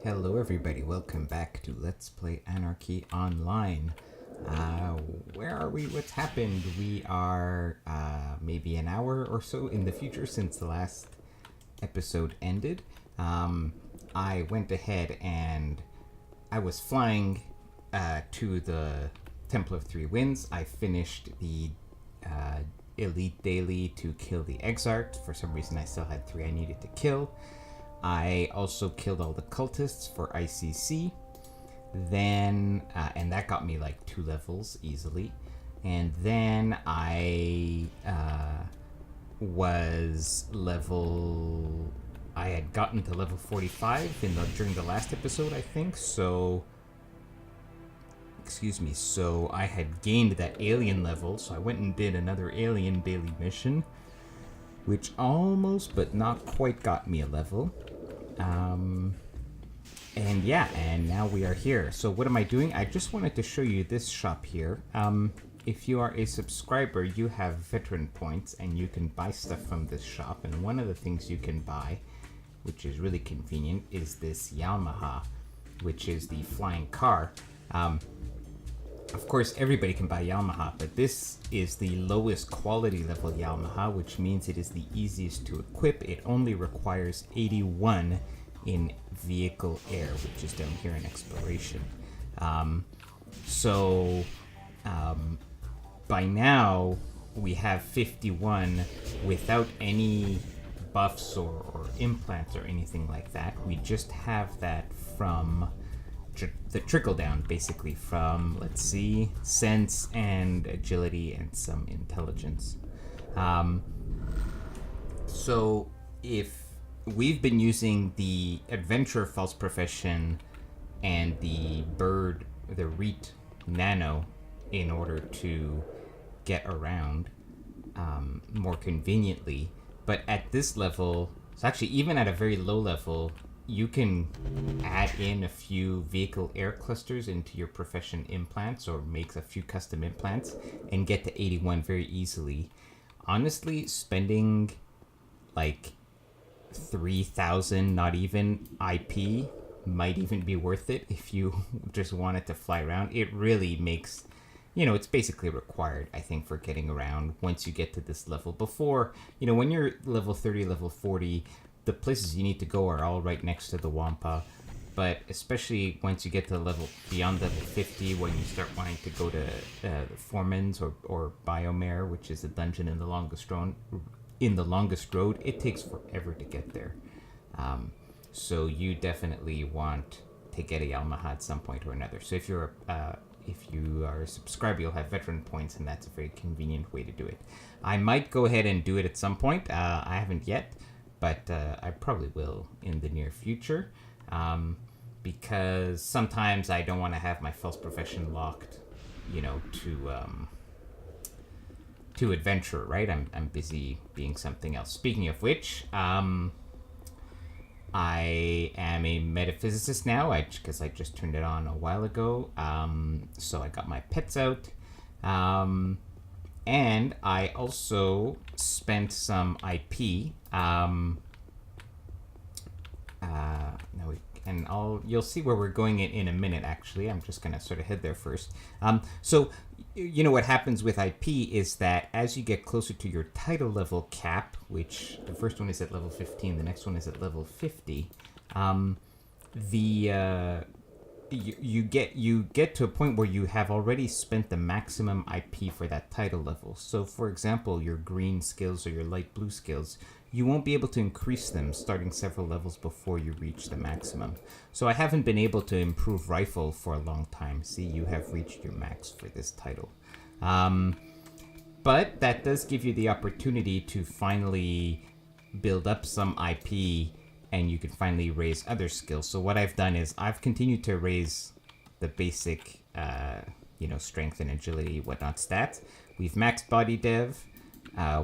Hello everybody, welcome back to Let's Play Anarchy Online. Where are we? What's happened? We are maybe an hour or so in the future since the last episode ended. I went ahead and I was flying to the Temple of Three Winds. I finished the Elite Daily to kill the Exarch. For some reason I still had 3 I needed to kill. I also killed all the cultists for ICC. Then, and that got me like 2 levels easily. And then I I had gotten to level 45 during the last episode, I think. So, so I had gained that alien level. So I went and did another alien daily mission, which almost but not quite got me a level. And now we are here. So what am I doing? I just wanted to show you this shop here. If you are a subscriber, you have veteran points and you can buy stuff from this shop. And one of the things you can buy, which is really convenient, is this Yamaha, which is the flying car. Of course, everybody can buy Yamaha, but this is the lowest quality level Yamaha, which means it is the easiest to equip. It only requires 81 in vehicle air, which is down here in exploration. By now, we have 51 without any buffs or implants or anything like that. We just have that from the trickle down, basically, from, let's see, sense and agility and some intelligence. So if we've been using the adventure false profession and the REIT nano in order to get around more conveniently, but at this level, so actually even at a very low level, you can add in a few vehicle air clusters into your profession implants or make a few custom implants and get to 81 very easily. Honestly, spending like 3,000, not even, IP might even be worth it if you just wanted to fly around. It really makes, it's basically required, I think, for getting around once you get to this level. Before, when you're level 30, level 40, the places you need to go are all right next to the Wampa, but especially once you get to beyond level 50, when you start wanting to go to the Foreman's or Biomare, which is a dungeon in the longest road, it takes forever to get there. So you definitely want to get a Yamaha at some point or another. So if you are a subscriber, you'll have veteran points, and that's a very convenient way to do it. I might go ahead and do it at some point. I haven't yet, but I probably will in the near future, because sometimes I don't want to have my false profession locked, to adventure, right? I'm busy being something else. Speaking of which, I am a metaphysicist now, because I just turned it on a while ago. So I got my pets out. And I also spent some IP. You'll see where we're going in a minute, actually. I'm just going to sort of head there first. So what happens with IP is that as you get closer to your title level cap, which the first one is at level 15, the next one is at level 50, you get to a point where you have already spent the maximum IP for that title level. So, for example, your green skills or your light blue skills, you won't be able to increase them starting several levels before you reach the maximum. So I haven't been able to improve rifle for a long time. See, you have reached your max for this title. But that does give you the opportunity to finally build up some IP, and you can finally raise other skills. So what I've done is I've continued to raise the basic, strength and agility, whatnot stats. We've maxed body dev.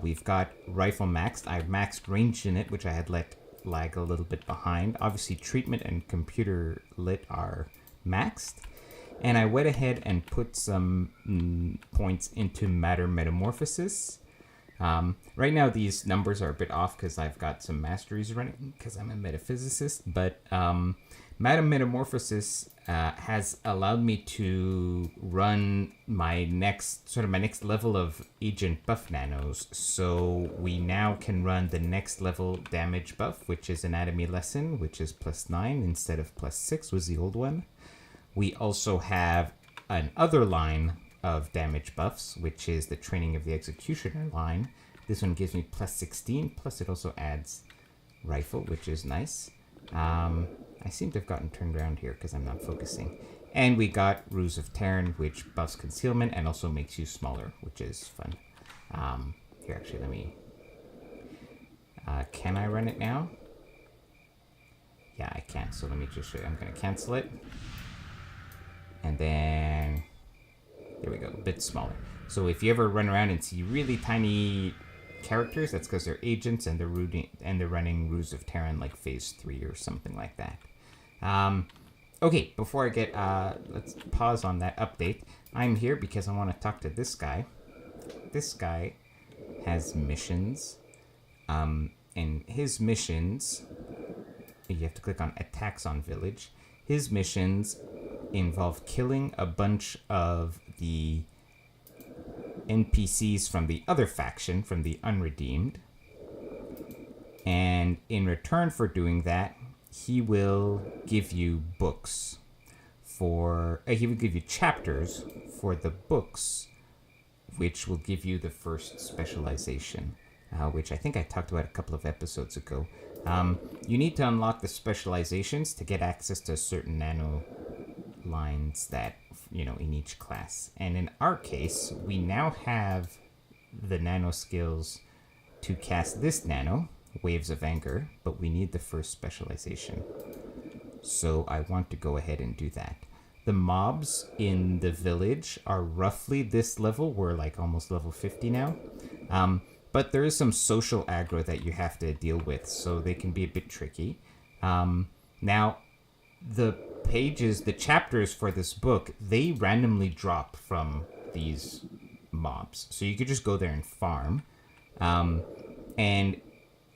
We've got rifle maxed. I've maxed range in it, which I had let lag a little bit behind. Obviously, treatment and computer lit are maxed. And I went ahead and put some points into matter metamorphosis. Right now, these numbers are a bit off because I've got some masteries running because I'm a metaphysicist. But Madam Metamorphosis has allowed me to run my next level of agent buff nanos. So we now can run the next level damage buff, which is anatomy lesson, which is +9 instead of +6 was the old one. We also have another line of damage buffs, which is the training of the executioner line. This one gives me +16, plus it also adds rifle, which is nice. I seem to have gotten turned around here because I'm not focusing. And we got Ruse of Terran, which buffs concealment and also makes you smaller, which is fun. Here, actually, let me... can I run it now? Yeah, I can. So let me just show you. I'm going to cancel it. And then... there we go, a bit smaller. So if you ever run around and see really tiny characters, that's because they're agents and they're running Ruse of Terran like phase 3 or something like that. Okay, before I get, let's pause on that update. I'm here because I want to talk to this guy. This guy has missions. And his missions, you have to click on attacks on village. His missions involve killing a bunch of the NPCs from the other faction, from the Unredeemed. And in return for doing that, he will give you books for... he will give you chapters for the books, which will give you the first specialization, which I think I talked about a couple of episodes ago. You need to unlock the specializations to get access to certain nano lines that, in each class. And in our case, we now have the nano skills to cast this nano, Waves of Anger, but we need the first specialization. So I want to go ahead and do that. The mobs in the village are roughly this level. We're like almost level 50 now. But there is some social aggro that you have to deal with, so they can be a bit tricky. Now, the pages, the chapters for this book, they randomly drop from these mobs. So you could just go there and farm. And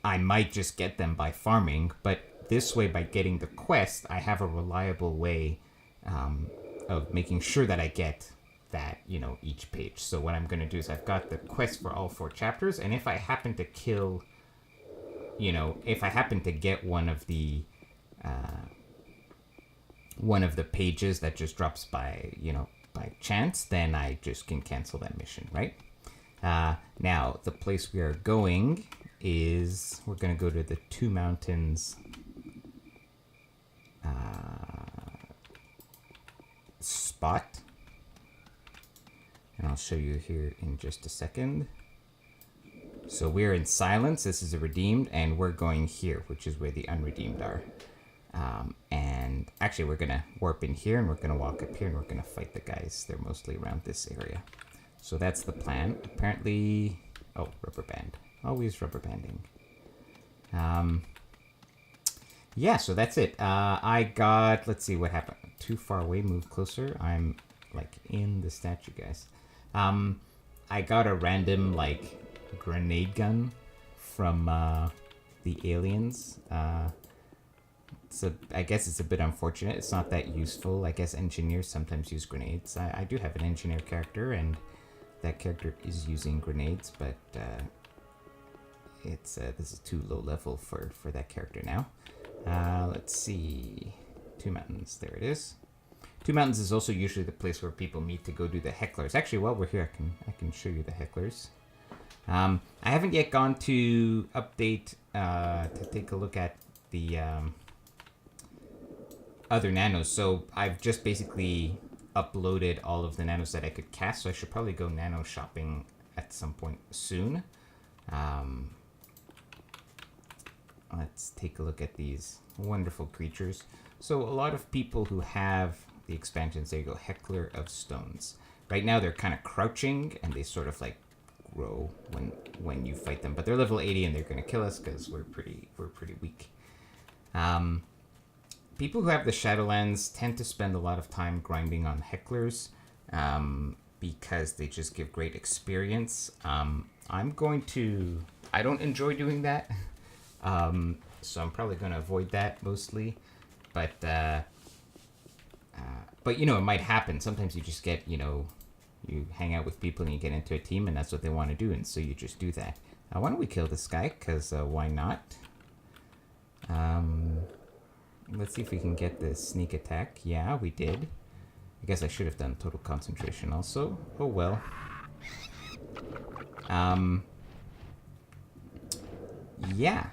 I might just get them by farming, but this way, by getting the quest, I have a reliable way of making sure that I get that, each page. So what I'm going to do is I've got the quest for all 4 chapters, and if I happen to kill, if I happen to get one of the pages that just drops by, by chance, then I just can cancel that mission, right? Now, the place we are going is, we're going to go to the Two Mountains spot. And I'll show you here in just a second. So we're in Silence. This is a Redeemed, and we're going here, which is where the Unredeemed are. And actually, we're going to warp in here, and we're going to walk up here, and we're going to fight the guys. They're mostly around this area. So that's the plan. Apparently... oh, rubber band. Always rubber banding. Yeah, so that's it. I got... let's see what happened. Too far away, move closer. I'm, like, in the statue, guys. I got a random, like, grenade gun from the aliens. So I guess it's a bit unfortunate. It's not that useful. I guess engineers sometimes use grenades. I do have an engineer character, and that character is using grenades, but it's this is too low level for that character now. Let's see. Two Mountains. There it is. Two Mountains is also usually the place where people meet to go do the hecklers. Actually, while we're here, I can show you the hecklers. I haven't yet gone to update to take a look at the other nanos. So I've just basically uploaded all of the nanos that I could cast. So I should probably go nano shopping at some point soon. Let's take a look at these wonderful creatures. So a lot of people who have the expansions, there you go, Heckler of Stones. Right now they're kind of crouching, and they sort of like grow when you fight them. But they're level 80, and they're going to kill us because we're pretty weak. People who have the Shadowlands tend to spend a lot of time grinding on Hecklers because they just give great experience. I don't enjoy doing that. So I'm probably going to avoid that mostly. But you know, it might happen. Sometimes you just get, you know, you hang out with people and you get into a team and that's what they want to do. And so you just do that. Why don't we kill this guy? Because why not? Let's see if we can get the sneak attack. Yeah, we did. I guess I should have done total concentration also. Oh well. Yeah.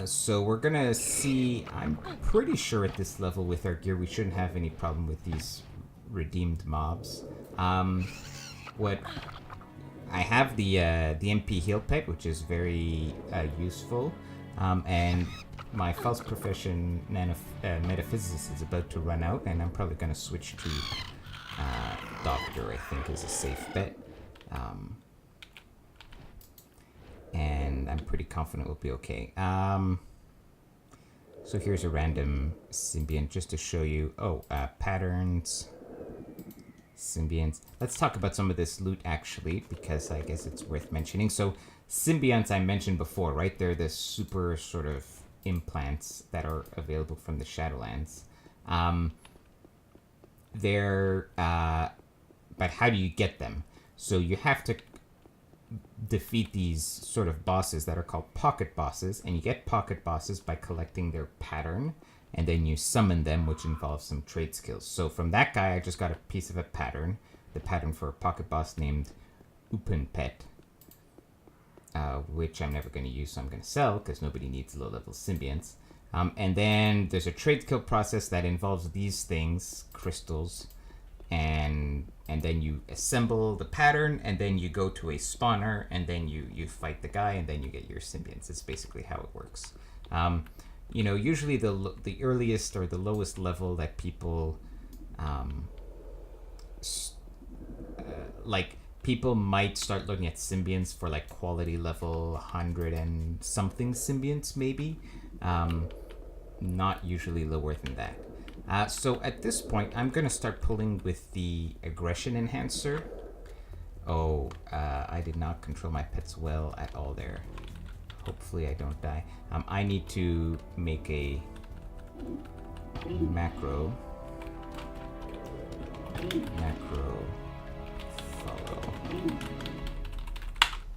So we're gonna see. I'm pretty sure at this level with our gear we shouldn't have any problem with these redeemed mobs. What I have the MP heal pet, which is very useful, and my false profession metaphysicist is about to run out, and I'm probably gonna switch to doctor. I think is a safe bet. And I'm pretty confident we'll be okay. So here's a random symbiont just to show you. Oh, patterns, symbionts. Let's talk about some of this loot actually, because I guess it's worth mentioning. So symbionts I mentioned before, right? They're the super sort of implants that are available from the Shadowlands. But how do you get them? So you have to defeat these sort of bosses that are called pocket bosses, and you get pocket bosses by collecting their pattern, and then you summon them, which involves some trade skills. So from that guy I just got a piece of a pattern, the pattern for a pocket boss named Upenpet, which I'm never going to use, so I'm going to sell because nobody needs low-level symbionts. And then there's a trade skill process that involves these things, crystals, and then you assemble the pattern, and then you go to a spawner, and then you fight the guy, and then you get your symbionts. It's basically how it works. You know, usually the earliest or the lowest level that people like, people might start looking at symbionts for like quality level 100 and something symbionts maybe. Not usually lower than that. So at this point, I'm going to start pulling with the aggression enhancer. Oh, I did not control my pets well at all there. Hopefully I don't die. I need to make a macro follow.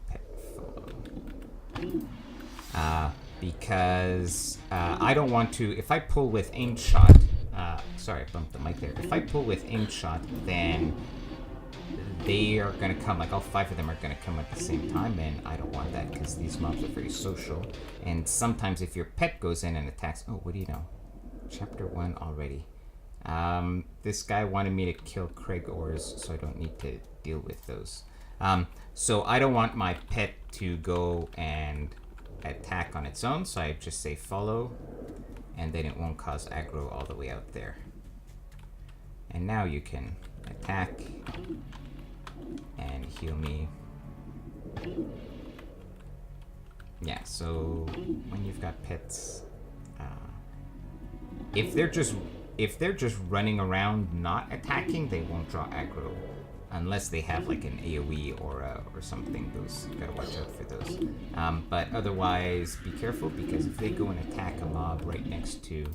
Pet follow. Because I don't want to, if I pull with aim shot, sorry, I bumped the mic there. If I pull with aim shot, then they are going to come, like all 5 of them are going to come at the same time, and I don't want that because these mobs are very social. And sometimes if your pet goes in and attacks, oh, what do you know? Chapter 1 already. This guy wanted me to kill Craig ores, so I don't need to deal with those. So I don't want my pet to go and attack on its own, so I just say follow, and then it won't cause aggro all the way out there. And now you can attack and heal me. Yeah, so when you've got pets, if they're just running around not attacking, they won't draw aggro unless they have like an AoE or something. Those, you gotta watch out for those. But otherwise, be careful, because if they go and attack a mob right next to,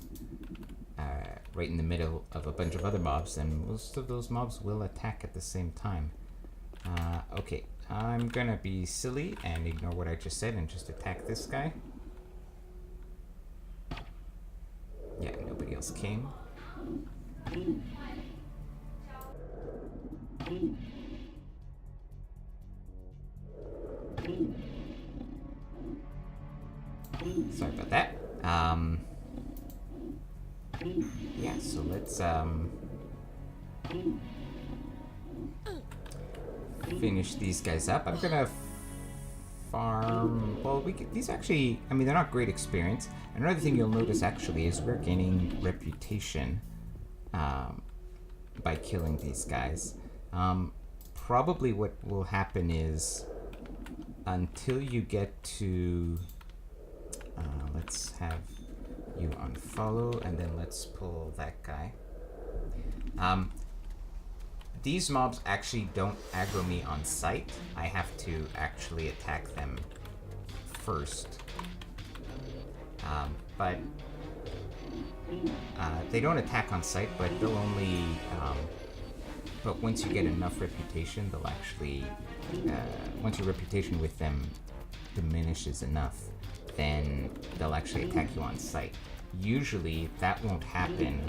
right in the middle of a bunch of other mobs, then most of those mobs will attack at the same time. Okay, I'm gonna be silly and ignore what I just said and just attack this guy. Yeah, nobody else came. Sorry about that. Yeah, so let's finish these guys up. I'm gonna farm. Well, these actually, I mean, they're not great experience. Another thing you'll notice actually is we're gaining reputation by killing these guys. Probably what will happen is, until you get to, let's have you unfollow, and then let's pull that guy. these mobs actually don't aggro me on sight. I have to actually attack them first. But they don't attack on sight, but they'll only... but once you get enough reputation, they'll actually... once your reputation with them diminishes enough, then they'll actually attack you on sight. Usually, that won't happen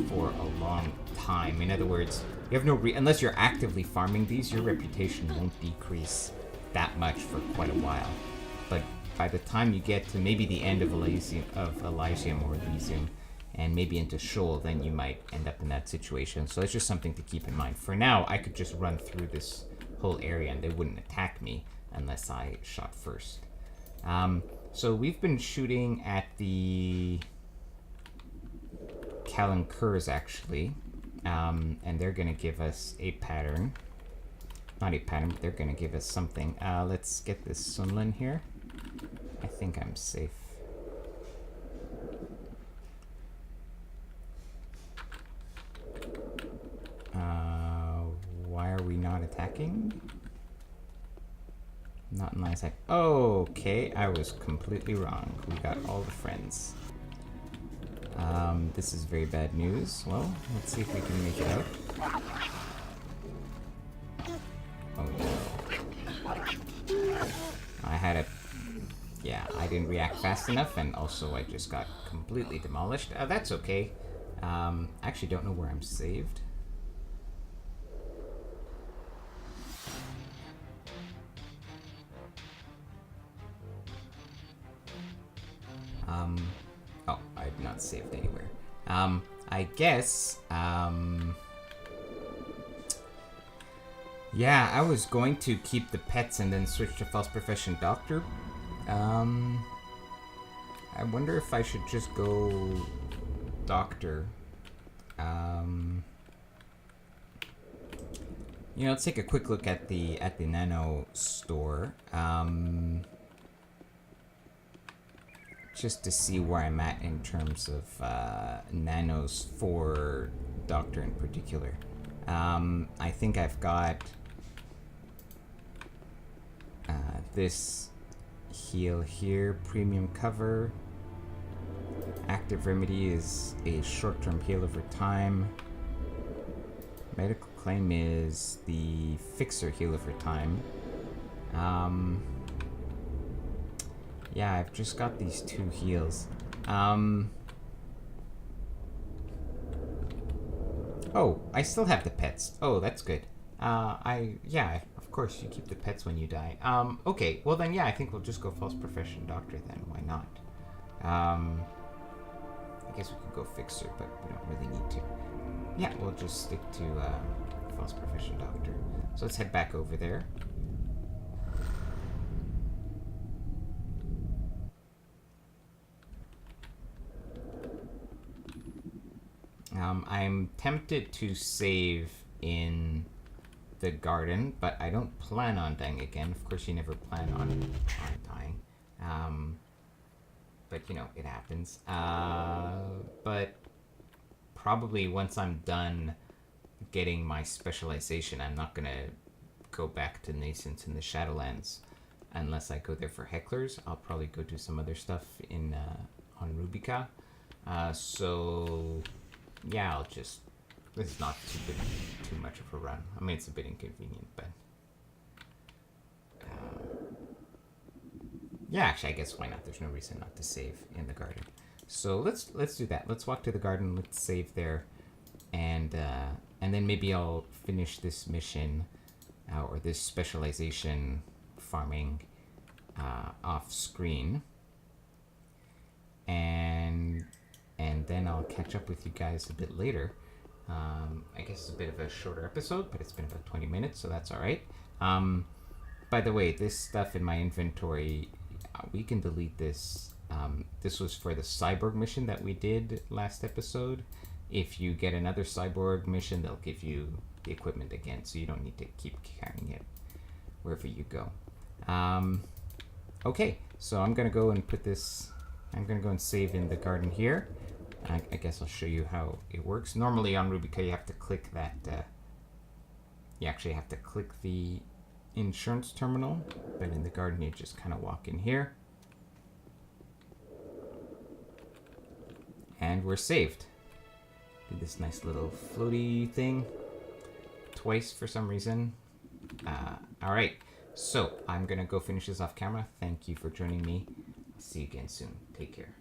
for a long time. In other words, you have no unless you're actively farming these, your reputation won't decrease that much for quite a while. But by the time you get to maybe the end of Elysium or Elysium, and maybe into Shoal, then you might end up in that situation. So it's just something to keep in mind. For now, I could just run through this whole area and they wouldn't attack me unless I shot first. So we've been shooting at the Kalankurs, actually. And they're going to give us a pattern. Not a pattern, but they're going to give us something. Let's get this Sunlin here. I think I'm safe. Why are we not attacking? Not in line of sight. Okay, I was completely wrong. We got all the friends. This is very bad news. Well, let's see if we can make it out. Oh no. I had a... Yeah, I didn't react fast enough, and also I just got completely demolished. That's okay. I actually don't know where I'm saved. Oh, I'm not saved anywhere. I guess, yeah, I was going to keep the pets and then switch to False Profession Doctor. I wonder if I should just go Doctor. You know, let's take a quick look at the Nano store. Just to see where I'm at in terms of nanos for Doctor in particular. I think I've got this heal here, premium cover. Active remedy is a short-term heal over time. Medical claim is the fixer heal over time. Yeah, I've just got these two heals. Oh, I still have the pets. Oh, that's good. Yeah, of course, you keep the pets when you die. Okay, well then, yeah, I think we'll just go False Profession Doctor then. Why not? I guess we could go Fixer, but we don't really need to. Yeah, we'll just stick to False Profession Doctor. So let's head back over there. I'm tempted to save in the garden, but I don't plan on dying again. Of course, you never plan on dying. But, you know, it happens. But probably once I'm done getting my specialization, I'm not going to go back to Nascent in the Shadowlands unless I go there for hecklers. I'll probably go do some other stuff in on Rubica. So... yeah, I'll just... This is not too much of a run. I mean, it's a bit inconvenient, but... yeah, actually, I guess why not? There's no reason not to save in the garden. So let's do that. Let's walk to the garden. Let's save there, and then maybe I'll finish this mission or this specialization farming off screen, and then I'll catch up with you guys a bit later. I guess it's a bit of a shorter episode, but it's been about 20 minutes, so that's all right. By the way, this stuff in my inventory, we can delete this. This was for the cyborg mission that we did last episode. If you get another cyborg mission, they'll give you the equipment again, so you don't need to keep carrying it wherever you go. Okay, so I'm gonna go and put this... I'm gonna go and save in the garden here. I guess I'll show you how it works. Normally on Rubica, you have to click that. You actually have to click the insurance terminal, but in the garden, you just kind of walk in here. And we're saved. Do this nice little floaty thing twice for some reason. All right, so I'm gonna go finish this off camera. Thank you for joining me. See you again soon. Take care.